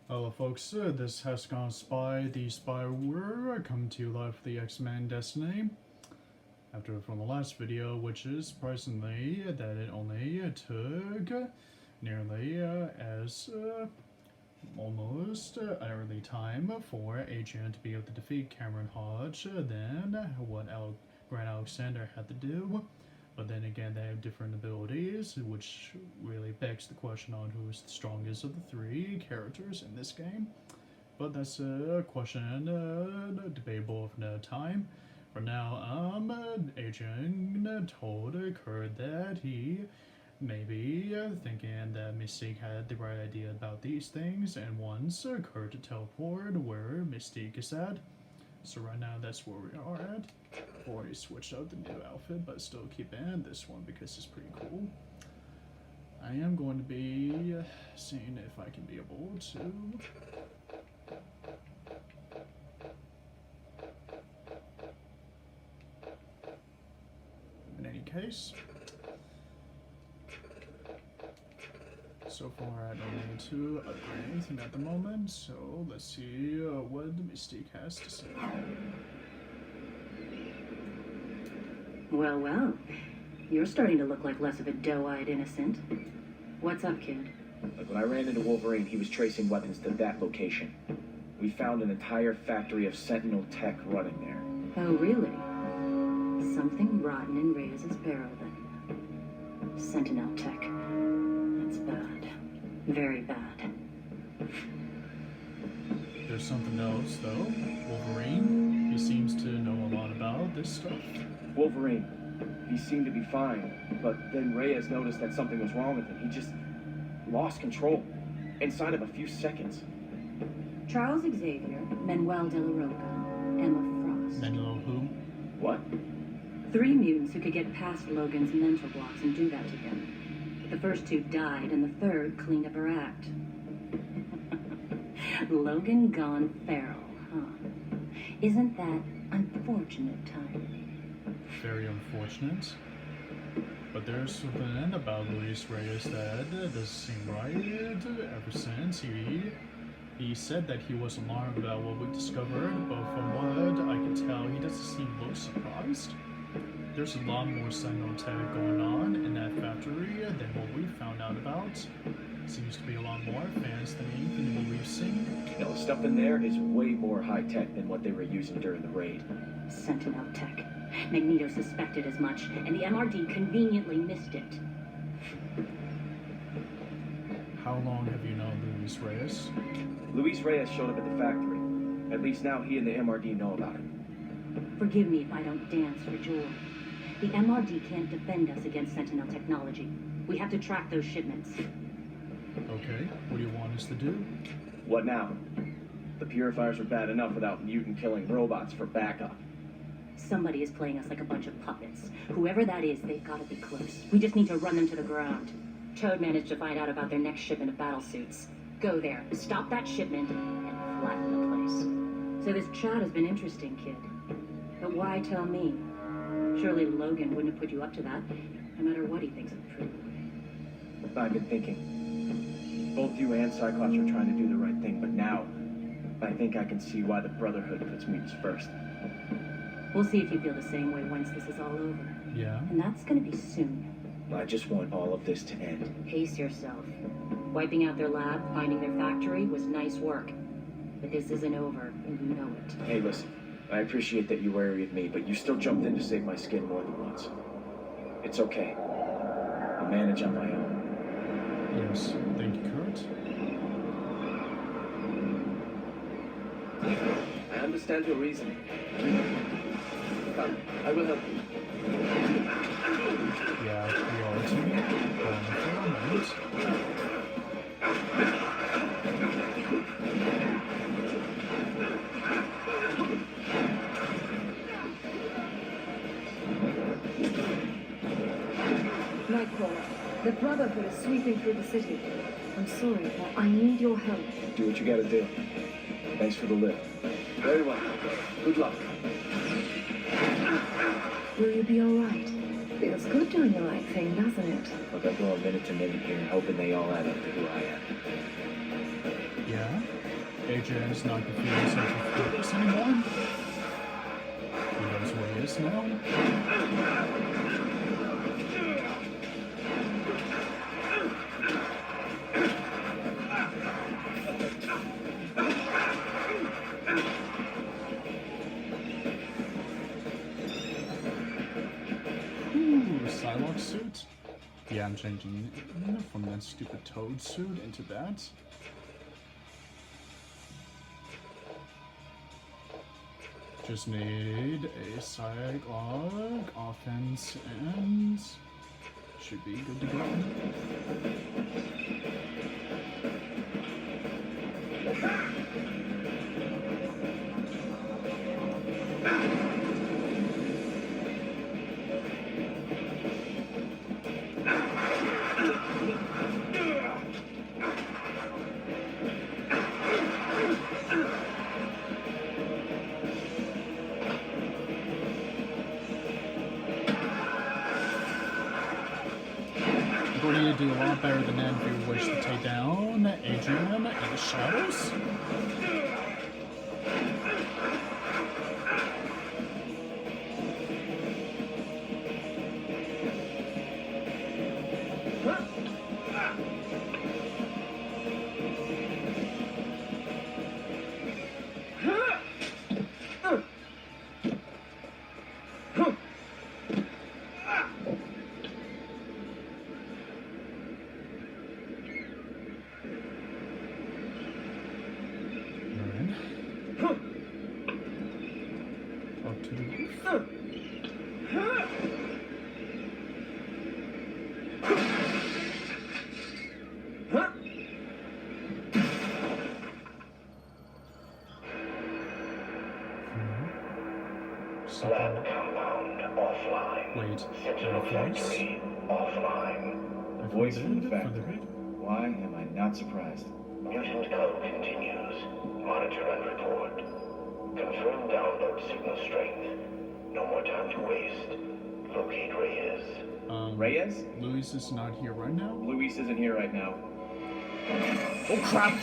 Hello folks, this has gone Spy, the Spyware, coming to you live for the X-Men Destiny. After from the last video, which is surprisingly that it only took nearly almost an early time for Agent to be able to defeat Cameron Hodge than what Grant Alexander had to do. But then again, they have different abilities, which really begs the question on who is the strongest of the three characters in this game. But that's a question debatable of another time. For now, Agent told Kurt that he may be thinking that Mystique had the right idea about these things and wants Kurt to teleport where Mystique is at. So right now that's where we are at. Already switched out the new outfit, but still keeping this one because it's pretty cool. I am going to be seeing if I can be able to in any case. So far I don't need to upgrade anything at the moment, so let's see what the Mystique has to say. Well, well. You're starting to look like less of a doe-eyed innocent. What's up, kid? Like when I ran into Wolverine, he was tracing weapons to that location. We found an entire factory of Sentinel tech running there. Oh, really? Something rotten in Reyes' barrel, then. Sentinel tech. That's bad. Very bad. There's something else, though. Wolverine, he seems to know a lot about this stuff. Wolverine, he seemed to be fine, but then Reyes noticed that something was wrong with him. He just lost control inside of a few seconds. Charles Xavier, Manuel de la Roca, Emma Frost. Manuel who? What? 3 mutants who could get past Logan's mental blocks and do that to him. The first 2 died, and the third cleaned up her act. Logan gone feral, huh? Isn't that unfortunate, Ty? Very unfortunate. But there's something about Luis Reyes that doesn't seem right ever since he said that he was alarmed about what we discovered, but from what I can tell, he doesn't seem most surprised. There's a lot more Sentinel tech going on in that factory than what we found out about. Seems to be a lot more advanced than anything we've seen. You know, the stuff in there is way more high-tech than what they were using during the raid. Sentinel tech. Magneto suspected as much, and the MRD conveniently missed it. How long have you known Luis Reyes? Luis Reyes showed up at the factory. At least now he and the MRD know about it. Forgive me if I don't dance for joy. The MRD can't defend us against Sentinel technology. We have to track those shipments. Okay, what do you want us to do? What now? The purifiers were bad enough without mutant-killing robots for backup. Somebody is playing us like a bunch of puppets. Whoever that is, they've got to be close. We just need to run them to the ground. Toad managed to find out about their next shipment of battle suits. Go there, stop that shipment, and flatten the place. So this chat has been interesting, kid. But why tell me? Surely Logan wouldn't have put you up to that, no matter what he thinks of True. I've been thinking. Both you and Cyclops are trying to do the right thing, but now I think I can see why the Brotherhood puts mutants first. We'll see if you feel the same way once this is all over. Yeah? And that's gonna be soon. I just want all of this to end. Pace yourself. Wiping out their lab, finding their factory was nice work. But this isn't over, and you know it. Hey, listen. I appreciate that you're wary of me, but you still jumped in to save my skin more than once. It's okay. I'll manage on my own. Yes. Thank you, Kurt. I understand your reasoning. Come, I will help you. Yeah, we are too. Going for a moment. Nightcrawler, the Brotherhood is sweeping through the city. I'm sorry, but I need your help. Do what you gotta do. Thanks for the lift. Very well. Good luck. Will you be alright? Feels good doing the right thing, doesn't it? Look, I go a minute to minute here, hoping they all add up to who I am. Yeah? Adrian's not confused with purpose anymore. He knows what he is now. Psylocke suit? Yeah, I'm changing from that stupid Toad suit into that. Just need a Psylocke, offense, and should be good to go. We're going to do a lot better than that if we wish to take down Adrian in the shadows. Up to the roof. Lab compound offline. Wait, Sentinel factory offline. Voice from the factory. Why am I not surprised? Mutant code continues. Monitor and report. Confirm download signal strength. No more time to waste. Locate Reyes. Reyes? Luis is not here right now. Luis isn't here right now. Oh crap!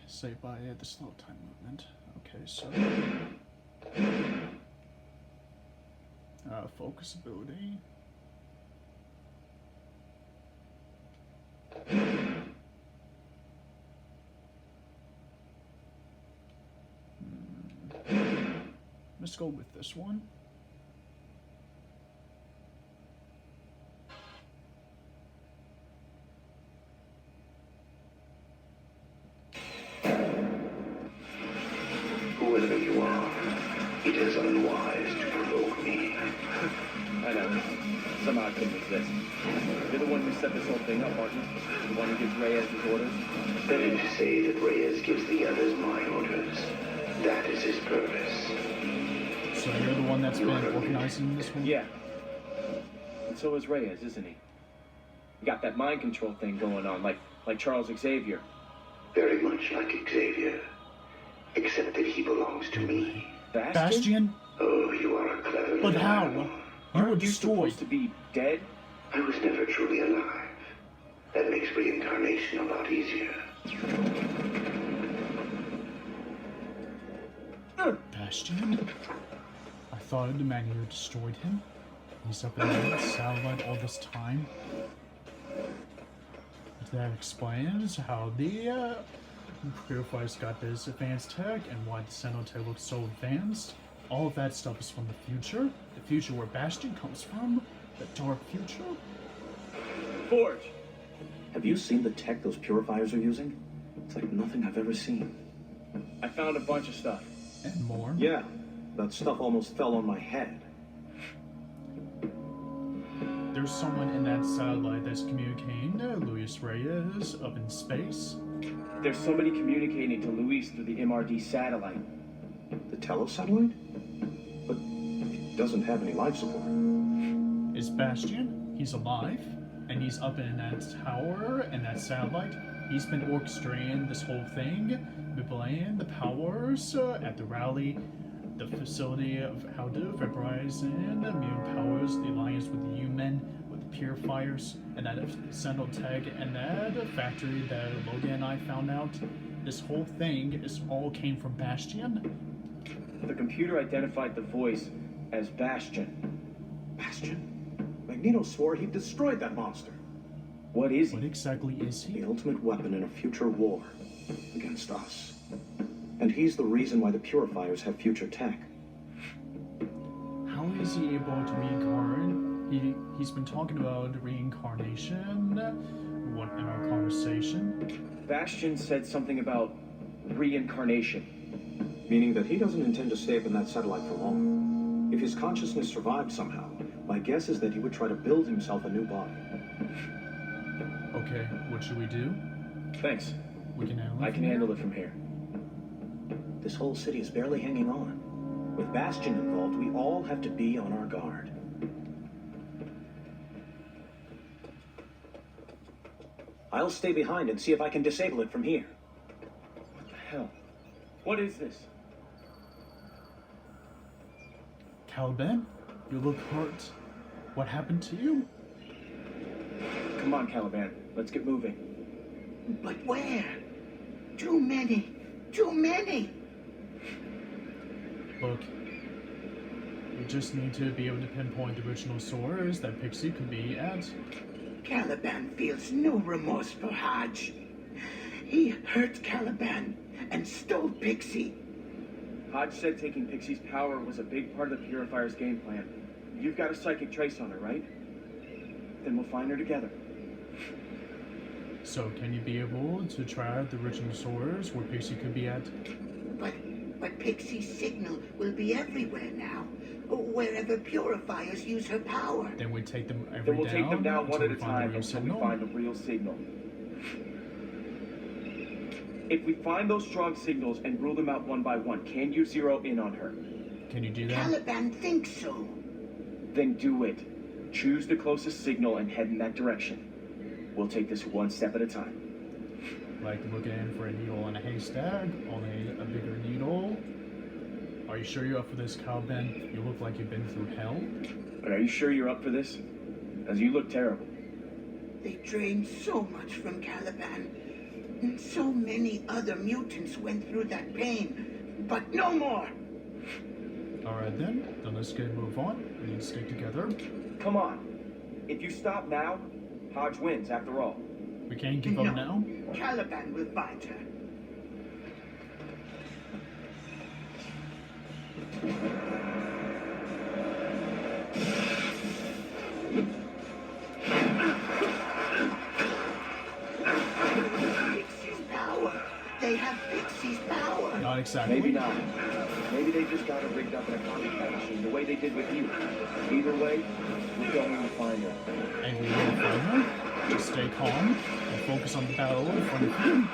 Say bye at the slow time movement. Okay, so focus ability. Let's go with this one. Whoever you are, it is unwise to provoke me. I know. Somehow I couldn't resist. You're the one who set this whole thing up, aren't you? The one who gives Reyes his orders? Better to say that Reyes gives the others my orders. That is his purpose. So you're the one that's been organizing this one? Yeah. And so is Reyes, isn't he? You got that mind control thing going on, like Charles Xavier. Very much like Xavier. Except that he belongs to me. Bastion? Oh, you are a clever But little how? animal. You were Aren't you destroyed. supposed to be dead? I was never truly alive. That makes reincarnation a lot easier. Bastion? I thought the man who destroyed him. He's up in the satellite all this time. That explains how the Purifiers got this advanced tech and why the Sentinel looks so advanced. All of that stuff is from the future where Bastion comes from, the dark future. Forge! Have you seen the tech those purifiers are using? It's like nothing I've ever seen. I found a bunch of stuff. And more. Yeah, that stuff almost fell on my head. There's someone in that satellite that's communicating to Luis Reyes up in space. There's somebody communicating to Luis through the MRD satellite. The telesatellite? But it doesn't have any life support. Is Bastion? He's alive, and he's up in that tower and that satellite. He's been orchestrating this whole thing, playing the powers at the rally, the facility of how to vaporize and immune powers, the alliance with the human, with the purifiers and that Sentinel tech and that factory that Logan and I found out, this whole thing is all came from Bastion? The computer identified the voice as Bastion. Bastion? Magneto swore he destroyed that monster. What is What he? exactly is he? The ultimate weapon in a future war against us. And he's the reason why the purifiers have future tech. How is he able to reincarnate? He's been talking about reincarnation. What in our conversation? Bastion said something about reincarnation. Meaning that he doesn't intend to stay up in that satellite for long. If his consciousness survived somehow, my guess is that he would try to build himself a new body. Okay, what should we do? Thanks. We can handle it. I can handle it from here. This whole city is barely hanging on. With Bastion involved, we all have to be on our guard. I'll stay behind and see if I can disable it from here. What the hell? What is this? Caliban, you look hurt. What happened to you? Come on, Caliban. Let's get moving. But where? Too many. Too many. Look, we just need to be able to pinpoint the original source that Pixie could be at. Caliban feels no remorse for Hodge. He hurt Caliban and stole Pixie. Hodge said taking Pixie's power was a big part of the Purifier's game plan. You've got a psychic trace on her, right? Then we'll find her together. So, can you be able to try out the original source where Pixie could be at? But Pixie's signal will be everywhere now. Wherever purifiers use her power. Then we take them Then we'll take them down one until at a we find the time real until we signal. find the real signal. If we find those strong signals and rule them out one by one, can you zero in on her? Can you do that? Caliban thinks so. Then do it. Choose the closest signal and head in that direction. We'll take this one step at a time. Like looking for a needle in a haystack, only a bigger needle. Are you sure you're up for this, Caliban? You look like you've been through hell. But are you sure you're up for this? As you look terrible. They drained so much from Caliban. And so many other mutants went through that pain. But no more. Alright then let's get a move on. We need to stick together. Come on. If you stop now, Hodge wins after all. We can't give up now. Caliban will find her. Pixie's power. They have Pixie's power. Not exactly. Maybe not. Maybe they just got her rigged up in a copycat machine, the way they did with you. Either way, we're going to find her. And we will find her. Just stay calm and focus on the battle in front of you.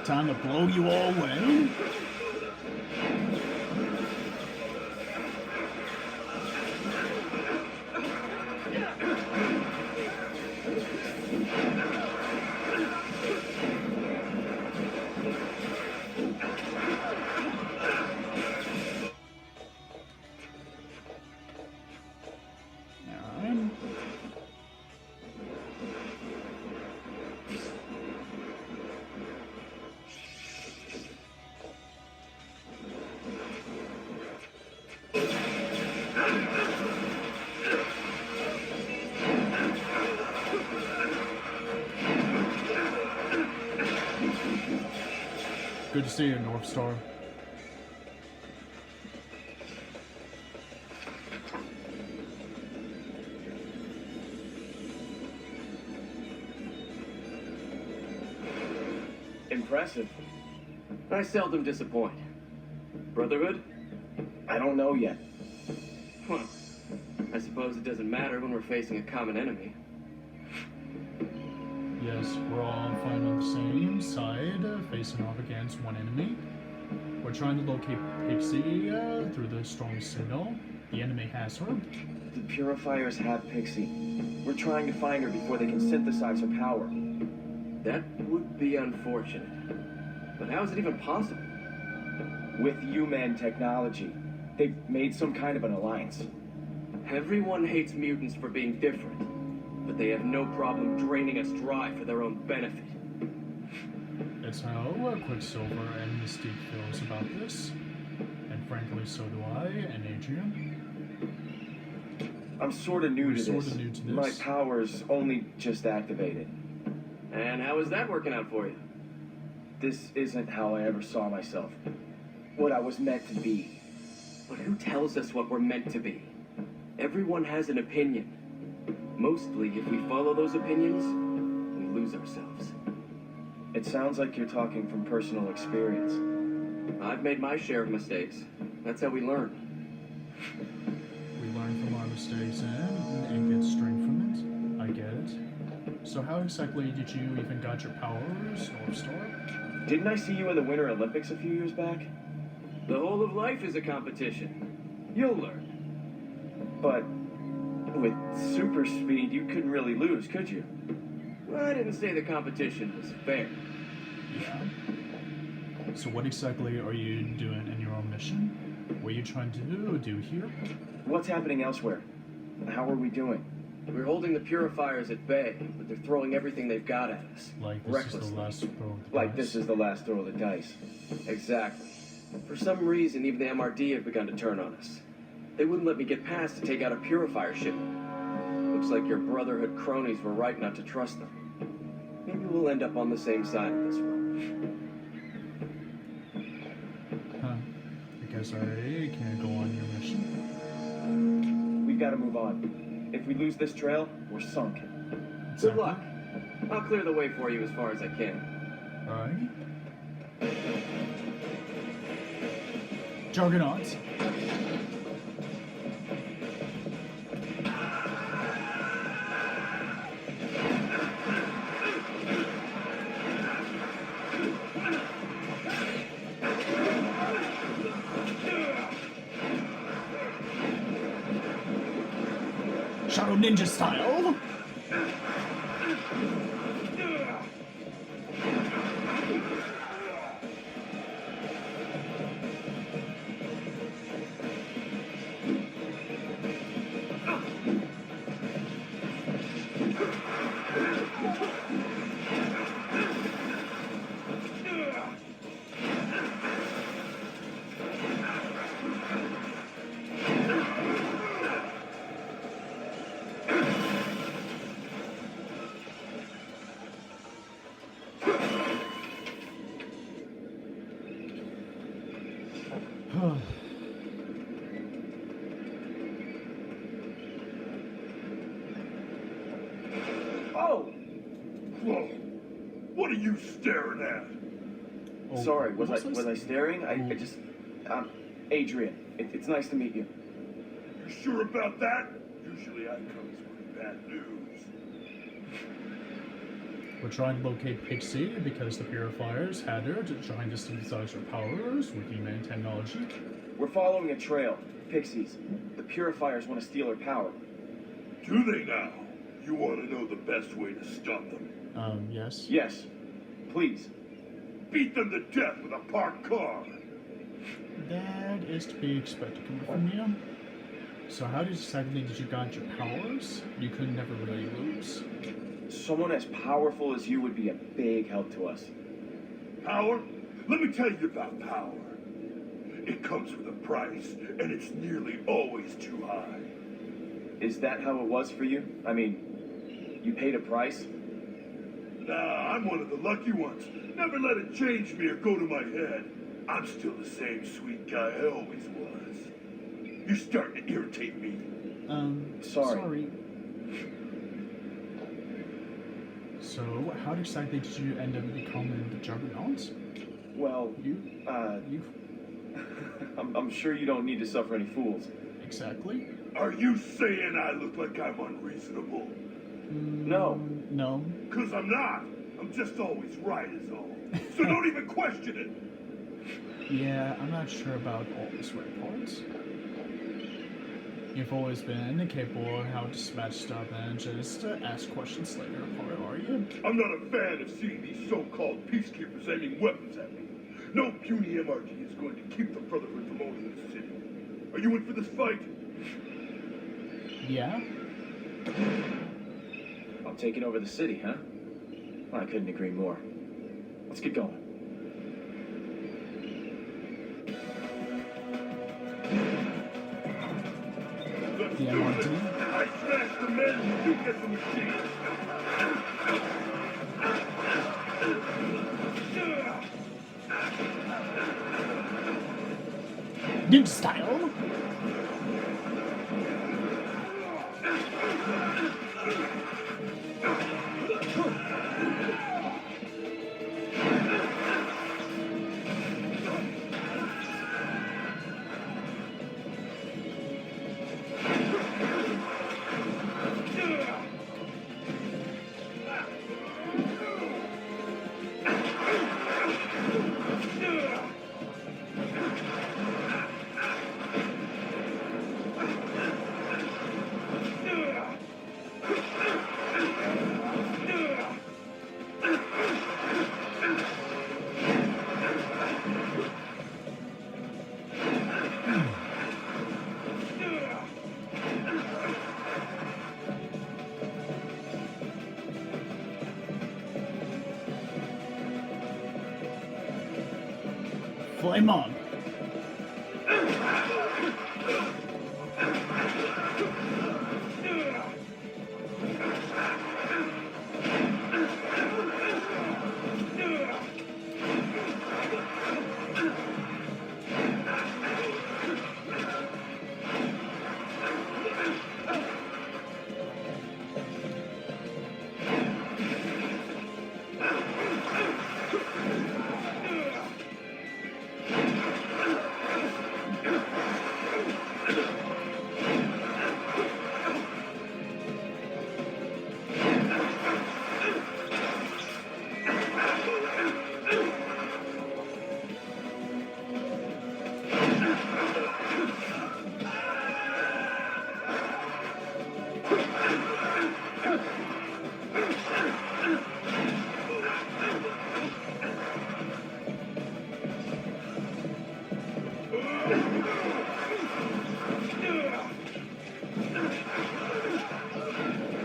Time to blow you all away. Alright. Good to see you, North Star. Impressive. I seldom disappoint. Brotherhood? I don't know yet. Well, I suppose it doesn't matter when we're facing a common enemy. Yes, we're all fighting on the same side, facing off against one enemy. We're trying to locate Pixie through the strong signal. The enemy has her. The purifiers have Pixie. We're trying to find her before they can synthesize her power. That would be unfortunate. But how is it even possible? With human technology, they've made some kind of an alliance. Everyone hates mutants for being different, but they have no problem draining us dry for their own benefit. That's how Quicksilver and Mystique feels about this. And frankly, so do I and Adrian. I'm sort of new to sorta this. new to this. My powers only just activated. And how is that working out for you? This isn't how I ever saw myself. What I was meant to be. But who tells us what we're meant to be? Everyone has an opinion. Mostly, if we follow those opinions, we lose ourselves. It sounds like you're talking from personal experience. I've made my share of mistakes. That's how we learn. We learn from our mistakes and get strength from it. I get it. So how exactly did you even got your powers, North Star? Didn't I see you in the Winter Olympics a few years back? The whole of life is a competition. You'll learn. But with super speed, you couldn't really lose, could you? Well, I didn't say the competition was fair. Yeah. So what exactly are you doing in your own mission? What are you trying to do here? What's happening elsewhere? How are we doing? We're holding the purifiers at bay, but they're throwing everything they've got at us. Like this is the last throw of the Like dice. this is the last throw of the dice. Exactly. For some reason, even the MRD have begun to turn on us. They wouldn't let me get past to take out a purifier shipment. Looks like your Brotherhood cronies were right not to trust them. Maybe we'll end up on the same side of this one. Huh. I guess I can't go on your mission. We've got to move on. If we lose this trail, we're sunk. Good Exactly. luck. I'll clear the way for you as far as I can. Alright. Juggernaut. Shadow Ninja style. Oh! Whoa! What are you staring at? Oh, Sorry, was what I staring? I just... Adrian, it's nice to meet you. You sure about that? Usually I comes with bad news. We're trying to locate Pixie because the purifiers had her trying to synthesize her powers with human technology. We're following a trail. Pixies. The purifiers want to steal her power. Do they now? You want to know the best way to stop them? Yes. Yes. Please. Beat them to death with a parked car. That is to be expected coming from you. So how exactly did you got your powers? You could never really lose. Someone as powerful as you would be a big help to us. Power? Let me tell you about power. It comes with a price, and it's nearly always too high. Is that how it was for you? I mean, you paid a price? Nah, I'm one of the lucky ones. Never let it change me or go to my head. I'm still the same sweet guy I always was. You're starting to irritate me. Sorry. So, how exactly did you end up becoming the Juggernaut? Well, You I'm sure you don't need to suffer any fools. exactly? Are you saying I look like I'm unreasonable? No. No. 'Cause I'm not. I'm just always right is all. So don't even question it. Yeah, I'm not sure about all the swear parts. You've always been capable of how to smash stuff and just ask questions later apart, are you? I'm not a fan of seeing these so-called peacekeepers aiming weapons at me. No puny MRD is going to keep the Brotherhood from owning this city. Are you in for this fight? Yeah? I'm taking over the city, huh? Well, I couldn't agree more. Let's get going. The MRD? I smashed the men, you get the machine. Ninja style? Flame on.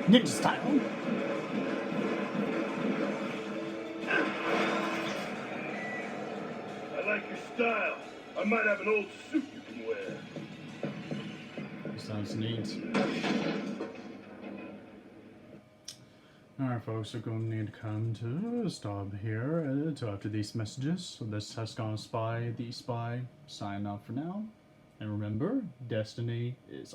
Ninja style. I like your style. I might have an old suit you can wear. Sounds neat. Alright folks, we're going to need to come to a stop here to after these messages. So this has gone Spy, the Spy, sign off for now. And remember, destiny is